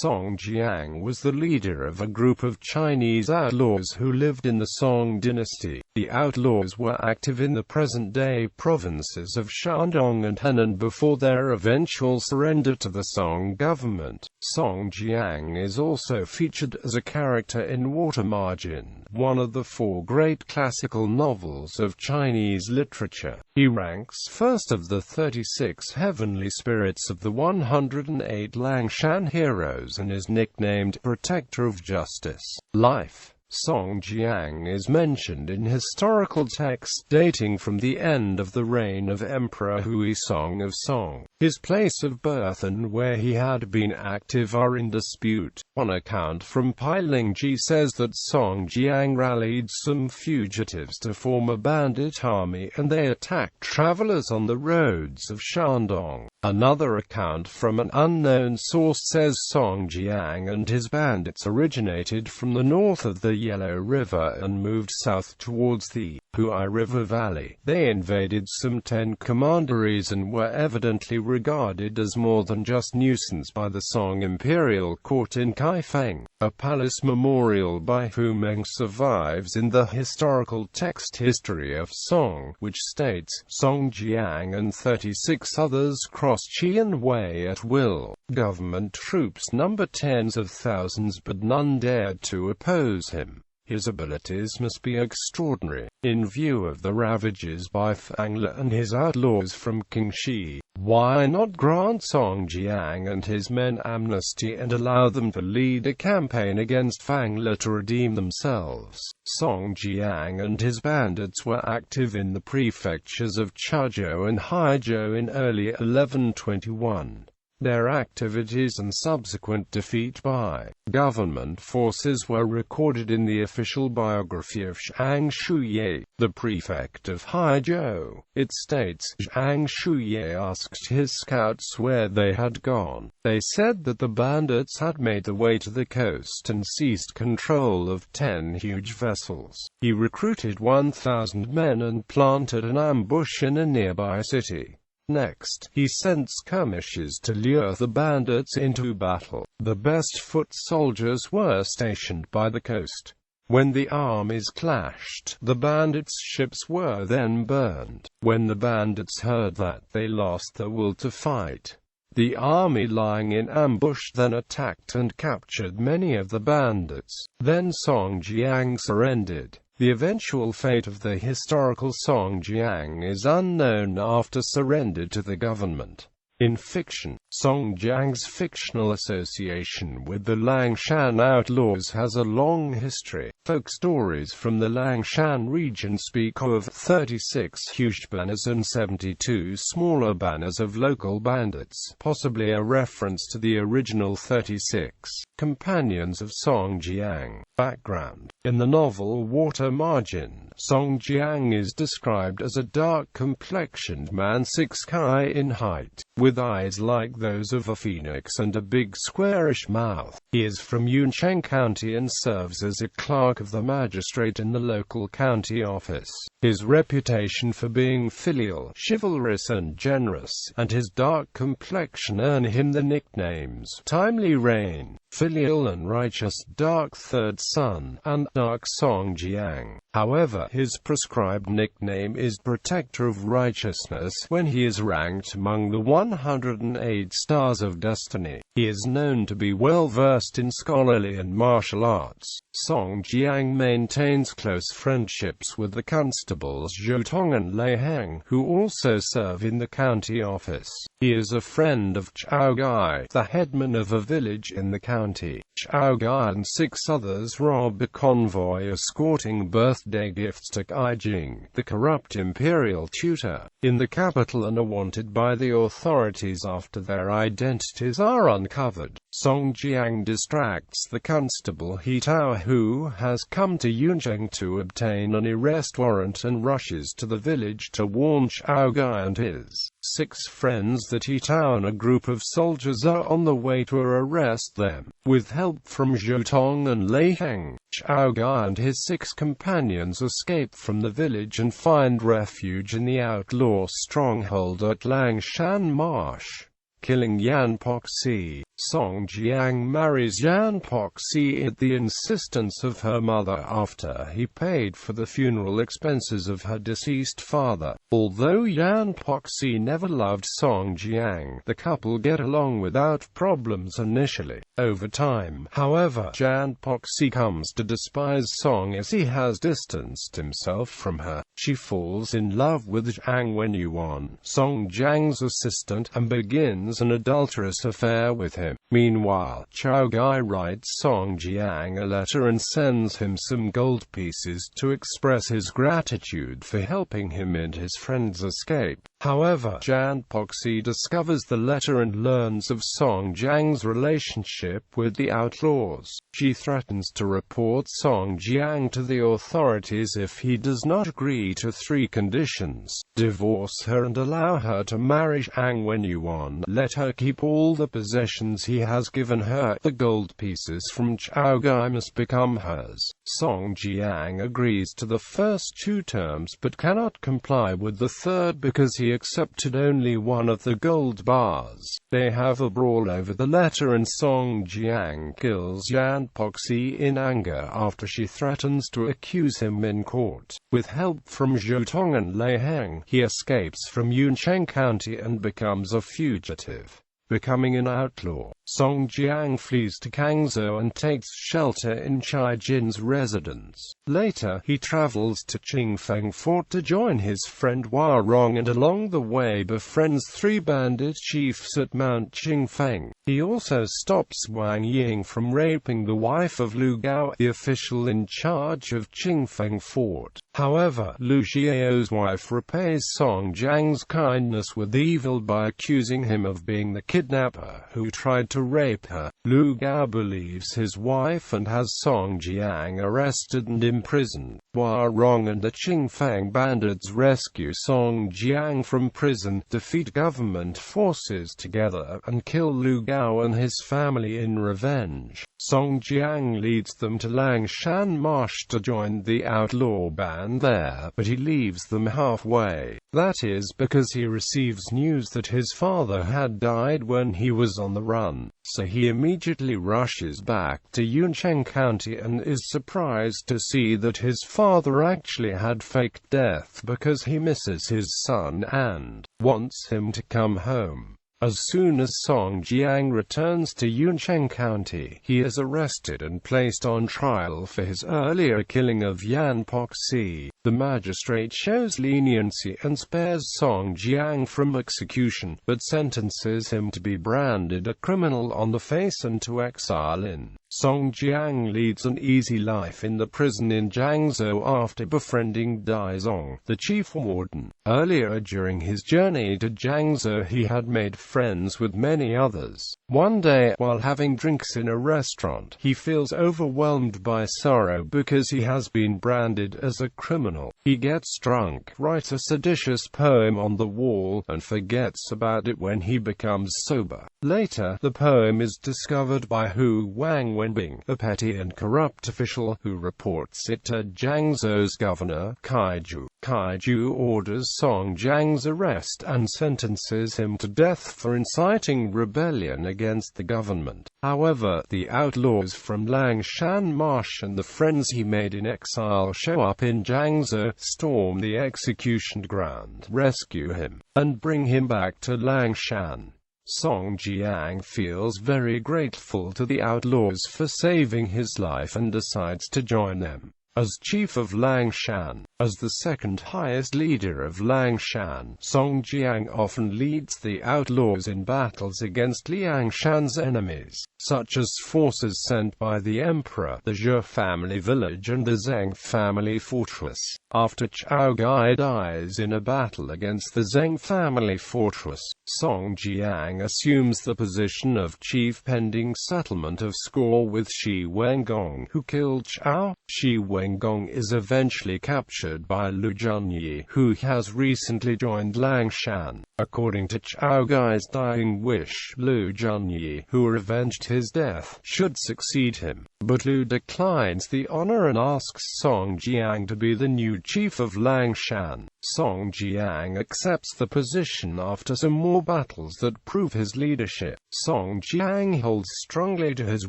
Song Jiang was the leader of a group of Chinese outlaws who lived in the Song dynasty. The outlaws were active in the present-day provinces of Shandong and Henan before their eventual surrender to the Song government. Song Jiang is also featured as a character in Water Margin, one of the 4 great classical novels of Chinese literature. He ranks first of the 36 heavenly spirits of the 108 Liangshan heroes and is nicknamed Protector of Justice. Life. Song Jiang is mentioned in historical texts dating from the end of the reign of Emperor Huizong of Song. His place of birth and where he had been active are in dispute. One account from Pai Lingji says that Song Jiang rallied some fugitives to form a bandit army and they attacked travelers on the roads of Shandong. Another account from an unknown source says Song Jiang and his bandits originated from the north of the Yellow River and moved south towards the Hui River Valley. They invaded some 10 commanderies and were evidently regarded as more than just nuisance by the Song imperial court in Kaifeng. A palace memorial by Hu Meng survives in the historical text History of Song, which states, Song Jiang and 36 others crossed Qian Wei at will. Government troops number tens of thousands but none dared to oppose him. His abilities must be extraordinary, in view of the ravages by Fang Le and his outlaws from Qingxi. Why not grant Song Jiang and his men amnesty and allow them to lead a campaign against Fang Le to redeem themselves? Song Jiang and his bandits were active in the prefectures of Chuzhou and Haizhou in early 1121. Their activities and subsequent defeat by government forces were recorded in the official biography of Zhang Shuye, the prefect of Haizhou. It states, Zhang Shuye asked his scouts where they had gone. They said that the bandits had made their way to the coast and seized control of 10 huge vessels. He recruited 1,000 men and planted an ambush in a nearby city. Next, he sent skirmishers to lure the bandits into battle. The best foot soldiers were stationed by the coast. When the armies clashed, the bandits' ships were then burned. When the bandits heard that, they lost the will to fight. The army lying in ambush then attacked and captured many of the bandits. Then Song Jiang surrendered. The eventual fate of the historical Song Jiang is unknown after surrender to the government. In fiction, Song Jiang's fictional association with the Liangshan outlaws has a long history. Folk stories from the Liangshan region speak of 36 huge banners and 72 smaller banners of local bandits, possibly a reference to the original 36 companions of Song Jiang. Background. In the novel Water Margin, Song Jiang is described as a dark-complexioned man 6 kai in height, with eyes like those of a phoenix and a big squarish mouth. He is from Yuncheng County and serves as a clerk of the magistrate in the local county office. His reputation for being filial, chivalrous and generous, and his dark complexion earn him the nicknames Timely Rain, Filial and Righteous, Dark Third Son, and Dark Song Jiang. However, his prescribed nickname is Protector of Righteousness when he is ranked among the 108 Stars of Destiny. He is known to be well versed in scholarly and martial arts. Song Jiang maintains close friendships with the constables Zhou and Liang, who also serve in the county office. He is a friend of Chao Gai, the headman of a village in the county. Chao Gai and 6 others rob a convoy escorting birthday gifts to Jing, the corrupt imperial tutor, in the capital and are wanted by the authorities after their identities are uncovered. Song Jiang distracts the constable He Tao, who has come to Yuncheng to obtain an arrest warrant, and rushes to the village to warn Chao Gai and his 6 friends that He Tao and a group of soldiers are on the way to arrest them. With help from Zhou and Liang, Chao Gai and his 6 companions escape from the village and find refuge in the outlaw stronghold at Liangshan Marsh. Killing Yan Poxy, Song Jiang marries Yan Poxy at the insistence of her mother after he paid for the funeral expenses of her deceased father. Although Yan Poxy never loved Song Jiang, the couple get along without problems initially. Over time, however, Yan Poxy comes to despise Song as he has distanced himself from her. She falls in love with Jiang Wenyuan, Song Jiang's assistant, and begins an adulterous affair with him. Meanwhile, Chao Gai writes Song Jiang a letter and sends him some gold pieces to express his gratitude for helping him and his friends escape. However, Yan Poxy discovers the letter and learns of Song Jiang's relationship with the Outlaws. She threatens to report Song Jiang to the authorities if he does not agree to 3 conditions: divorce her and allow her to marry Jiang Wenyuan, let her keep all the possessions he has given her, the gold pieces from Chao Gai must become hers. Song Jiang agrees to the first 2 terms but cannot comply with the third because he accepted only one of the gold bars. They have a brawl over the letter and Song Jiang kills Yan Poxy in anger after she threatens to accuse him in court. With help from Zhotong and Liang, he escapes from Yuncheng County and becomes a fugitive. Becoming an outlaw, Song Jiang flees to Kangzhou and takes shelter in Chai Jin's residence. Later, he travels to Qingfeng Fort to join his friend Hua Rong and along the way befriends 3 bandit chiefs at Mount Qingfeng. He also stops Wang Ying from raping the wife of Lu Gao, the official in charge of Qingfeng Fort. However, Lu Xiao's wife repays Song Jiang's kindness with evil by accusing him of being the kidnapper who tried to rape her. Lu Gao believes his wife and has Song Jiang arrested and imprisoned. Hua Rong and the Qingfeng bandits rescue Song Jiang from prison, defeat government forces together, and kill Lu Gao and his family in revenge. Song Jiang leads them to Liangshan marsh to join the outlaw band there, but he leaves them halfway. That is because he receives news that his father had died when he was on the run, so he immediately rushes back to Yuncheng County and is surprised to see that his father actually had faked death because he misses his son and wants him to come home. As soon as Song Jiang returns to Yuncheng County, he is arrested and placed on trial for his earlier killing of Yan Poxy. The magistrate shows leniency and spares Song Jiang from execution, but sentences him to be branded a criminal on the face and to exile in. Song Jiang leads an easy life in the prison in Jiangzhou after befriending Dai Zong, the chief warden. Earlier during his journey to Jiangzhou he had made friends with many others. One day, while having drinks in a restaurant, he feels overwhelmed by sorrow because he has been branded as a criminal. He gets drunk, writes a seditious poem on the wall, and forgets about it when he becomes sober. Later, the poem is discovered by Hu Wang Wenbing, a petty and corrupt official, who reports it to Jiangzhou's governor, Kaiju. Kaiju orders Song Jiang's arrest and sentences him to death for inciting rebellion against the government. However, the outlaws from Liangshan Marsh and the friends he made in exile show up in Jiangzhou, storm the execution ground, rescue him, and bring him back to Liangshan. Song Jiang feels very grateful to the outlaws for saving his life and decides to join them. As chief of Liangshan, as the second highest leader of Liangshan, Song Jiang often leads the outlaws in battles against Liangshan's enemies, such as forces sent by the emperor, the Zhe family village and the Zheng family fortress. After Chao Gai dies in a battle against the Zheng family fortress, Song Jiang assumes the position of chief pending settlement of score with Shi Wengong, who killed Chao. Shi Wengong is eventually captured by Lu Junyi, who has recently joined Liangshan. According to Chao Gai's dying wish, Liu Junyi, who avenged his death, should succeed him. But Liu declines the honor and asks Song Jiang to be the new chief of Liangshan. Song Jiang accepts the position after some more battles that prove his leadership. Song Jiang holds strongly to his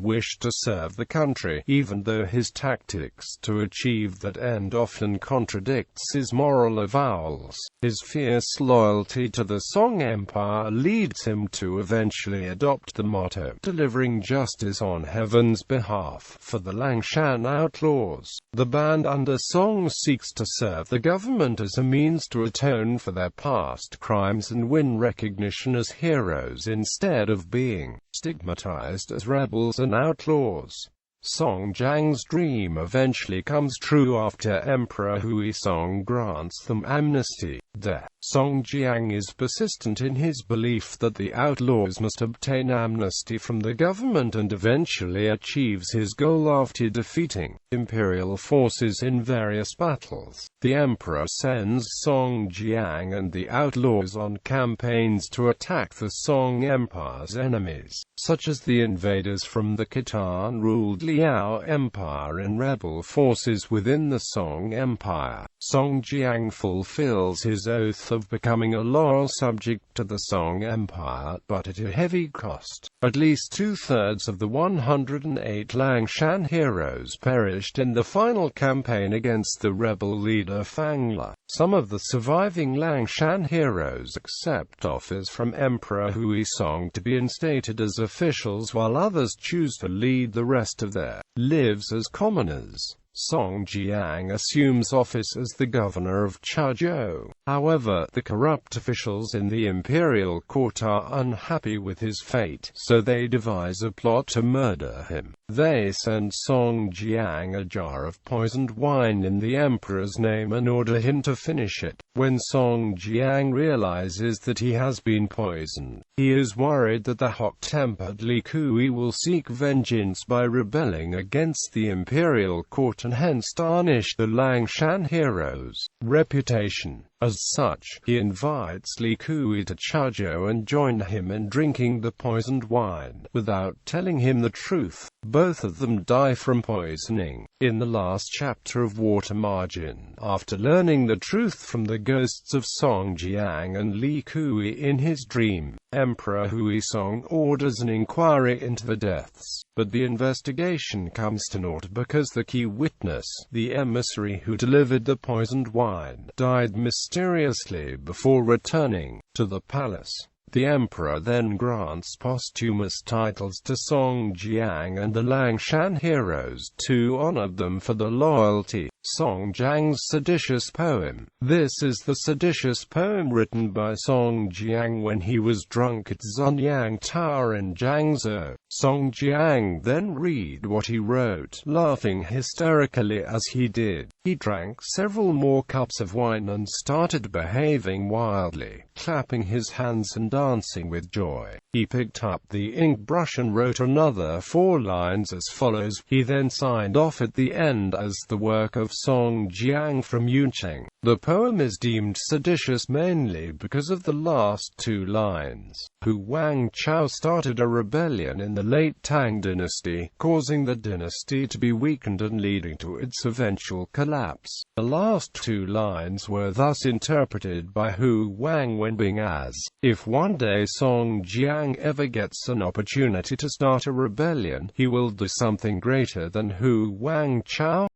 wish to serve the country, even though his tactics to achieve that end often contradicts his moral avowals. His fierce loyalty to the Song Empire leads him to eventually adopt the motto, delivering justice on heaven's behalf, for the Liangshan Outlaws. The band under Song seeks to serve the government as a means to atone for their past crimes and win recognition as heroes instead of being stigmatized as rebels and outlaws. Song Jiang's dream eventually comes true after Emperor Huizong grants them amnesty.The. Song Jiang is persistent in his belief that the outlaws must obtain amnesty from the government and eventually achieves his goal after defeating imperial forces in various battles. The emperor sends Song Jiang and the outlaws on campaigns to attack the Song Empire's enemies, such as the invaders from the Khitan-ruled Liao Empire and rebel forces within the Song Empire. Song Jiang fulfills his oath of becoming a loyal subject to the Song Empire, but at a heavy cost. At least 2/3 of the 108 Liangshan heroes perished in the final campaign against the rebel leader Fangla. Some of the surviving Liangshan heroes accept offers from Emperor Huizong to be instated as officials, while others choose to lead the rest of their lives as commoners. Song Jiang assumes office as the governor of Chuzhou. However, the corrupt officials in the imperial court are unhappy with his fate, so they devise a plot to murder him. They send Song Jiang a jar of poisoned wine in the emperor's name and order him to finish it. When Song Jiang realizes that he has been poisoned, he is worried that the hot-tempered Li Kui will seek vengeance by rebelling against the imperial court and hence tarnish the Liangshan heroes' reputation. As such, he invites Li Kui to Chuzhou and join him in drinking the poisoned wine, without telling him the truth. Both of them die from poisoning. In the last chapter of Water Margin, after learning the truth from the ghosts of Song Jiang and Li Kui in his dream, Emperor Huizong orders an inquiry into the deaths, but the investigation comes to naught because the key witness, the emissary who delivered the poisoned wine, died mysteriously before returning to the palace. The emperor then grants posthumous titles to Song Jiang and the Liangshan heroes to honor them for their loyalty. Song Jiang's seditious poem. This is the seditious poem written by Song Jiang when he was drunk at Zunyang Tower in Jiangzhou. Song Jiang then read what he wrote, laughing hysterically as he did. He drank several more cups of wine and started behaving wildly, clapping his hands and dancing with joy. He picked up the ink brush and wrote another 4 lines as follows. He then signed off at the end as the work of Song Jiang from Yuncheng. The poem is deemed seditious mainly because of the last 2 lines. Hu Wangchao started a rebellion in the late Tang dynasty, causing the dynasty to be weakened and leading to its eventual collapse. The last 2 lines were thus interpreted by Hu Wang Wenbing as, if one day Song Jiang ever gets an opportunity to start a rebellion, he will do something greater than Hu Wangchao.